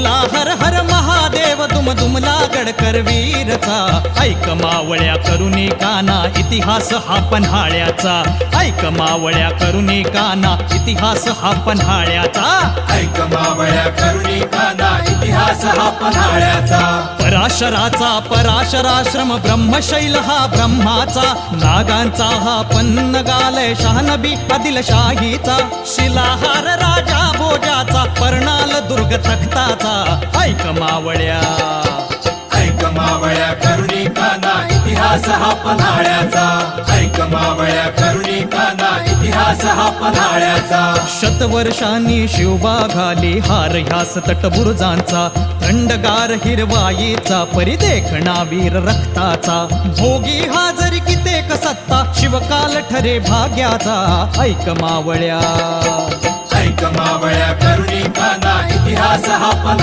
दुमला हर हर महादेव दुमला गडकर वीरचा ऐक मावळ्या करुणी काना इतिहास हा पन्हाळ्याचा ऐक मावळ्या करुणी काना इतिहास हा पन्हाळ्याचा ऐक मावळ्या करुणी काना इतिहास हा पन्हाळ्याचा पराशराचा पराशराश्रम ब्रह्मशैल हा ब्रह्माचा नागांचा हा पन्नगालय शहानबी आदिलशाहीचा शिलाहार राजा भोजाचा पर्णाल दुर्ग तख्ताचा ऐक मावळ्या ऐक मावळ्या करुणी काना इतिहास हा पन्हाळ्याचा ऐक मावळ्या करुणी काना इतिहास हा पन्हाळ्याचा शतवर्षांनी शिवबा घाली हार ह्यास तटबुरुजांचा थंडगार हिरवाईचा परिदेखणा वीर रक्ताचा भोगी हा जरी कितेक सत्ता शिवकाल ठरे भाग्याचा ऐक मावळ्या ऐक मावळ्या करुणी काना इतिहास हा पन्हाळ्याचा